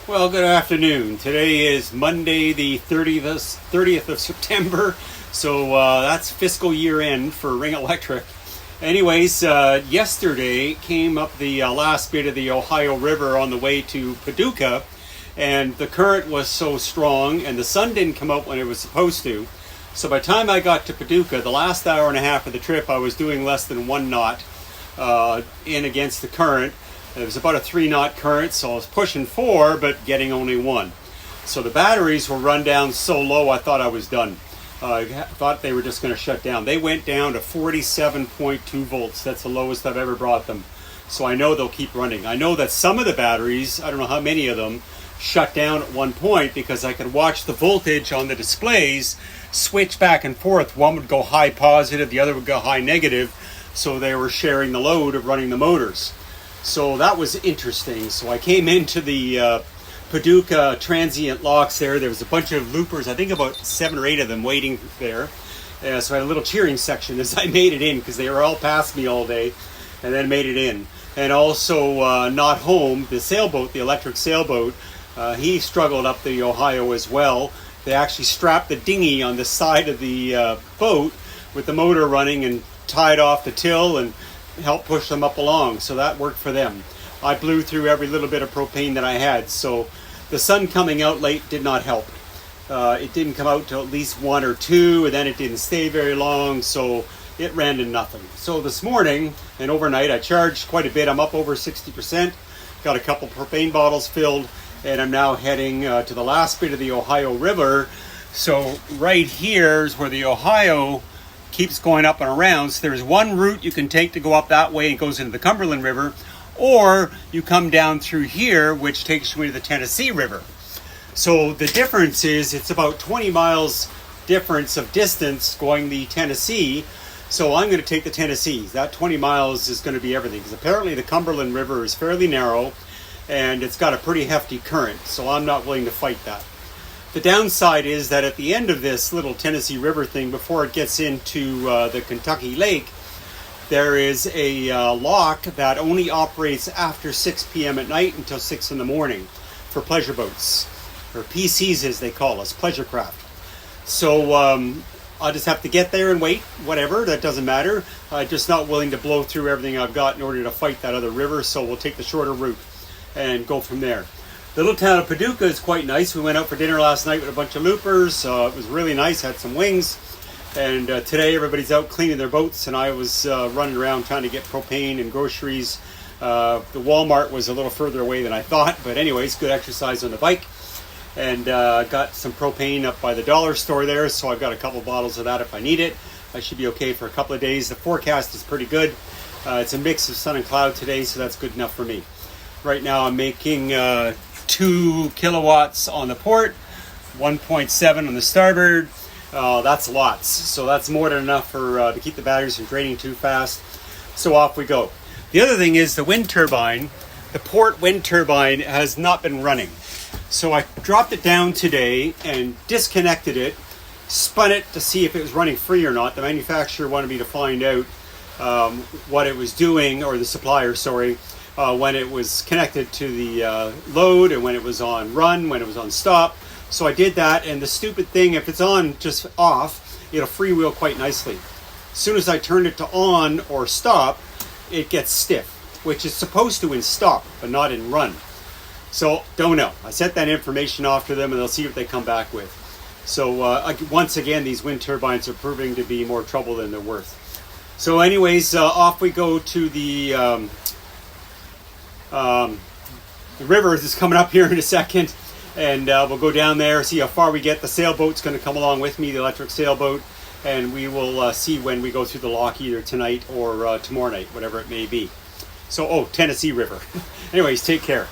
Well, good afternoon. Today is Monday, the 30th of September, so that's fiscal year end for Ring Electric. Anyways, yesterday came up the last bit of the Ohio River on the way to Paducah, and the current was so strong, and the sun didn't come out when it was supposed to. So by the time I got to Paducah, the last hour and a half of the trip, I was doing less than 1 knot in against the current. It was about a 3-knot current, so I was pushing 4, but getting only 1. So the batteries were run down so low, I thought I was done. I thought they were just going to shut down. They went down to 47.2 volts. That's the lowest I've ever brought them. So I know they'll keep running. I know that some of the batteries, I don't know how many of them, shut down at one point because I could watch the voltage on the displays switch back and forth. One would go high positive, the other would go high negative. So they were sharing the load of running the motors. So that was interesting. So I came into the Paducah transient locks there. There was a bunch of loopers, I think about 7 or 8 of them waiting there. So I had a little cheering section as I made it in because they were all past me all day and then made it in. And also Not Home, the sailboat, the electric sailboat, he struggled up the Ohio as well. They actually strapped the dinghy on the side of the boat with the motor running and tied off the till and help push them up along, so that worked for them. I blew through every little bit of propane that I had, so the sun coming out late did not help. It didn't come out till at least 1 or 2, and then it didn't stay very long, so it ran to nothing. So this morning and overnight I charged quite a bit. I'm up over 60%, got a couple propane bottles filled, and I'm now heading to the last bit of the Ohio River. So right here is where the Ohio keeps going up and around. So there's one route you can take to go up that way and goes into the Cumberland River, or you come down through here, which takes you into the Tennessee River. So the difference is it's about 20 miles difference of distance going the Tennessee. So I'm going to take the Tennessee. That 20 miles is going to be everything, because apparently the Cumberland River is fairly narrow and it's got a pretty hefty current, so I'm not willing to fight that. The downside is that at the end of this little Tennessee River thing, before it gets into the Kentucky Lake, there is a lock that only operates after 6 p.m. at night until 6 in the morning for pleasure boats, or PCs as they call us, pleasure craft. So I'll just have to get there and wait, whatever, that doesn't matter. I'm just not willing to blow through everything I've got in order to fight that other river, so we'll take the shorter route and go from there. The little town of Paducah is quite nice. We went out for dinner last night with a bunch of loopers. It was really nice, had some wings. And today everybody's out cleaning their boats, and I was running around trying to get propane and groceries. The Walmart was a little further away than I thought, but anyways, good exercise on the bike. And got some propane up by the dollar store there, so I've got a couple bottles of that if I need it. I should be okay for a couple of days. The forecast is pretty good. It's a mix of sun and cloud today, so that's good enough for me. Right now I'm making 2 kilowatts on the port, 1.7 on the starboard. That's lots, so that's more than enough for to keep the batteries from draining too fast. So off we go. The other thing is the wind turbine, the port wind turbine has not been running. So I dropped it down today and disconnected it, spun it to see if it was running free or not. The manufacturer wanted me to find out what it was doing, or the supplier, sorry, when it was connected to the load, and when it was on run, when it was on stop. So I did that, and the stupid thing, if it's on just off, it'll freewheel quite nicely. As soon as I turn it to on or stop, it gets stiff, which is supposed to in stop, but not in run. So don't know. I sent that information off to them, and they'll see what they come back with. So once again, these wind turbines are proving to be more trouble than they're worth. So anyways, off we go to the river is coming up here in a second, and we'll go down there, see how far we get. The sailboat's going to come along with me, the electric sailboat, and we will see when we go through the lock either tonight or tomorrow night, whatever it may be. So, Tennessee River. Anyways, take care.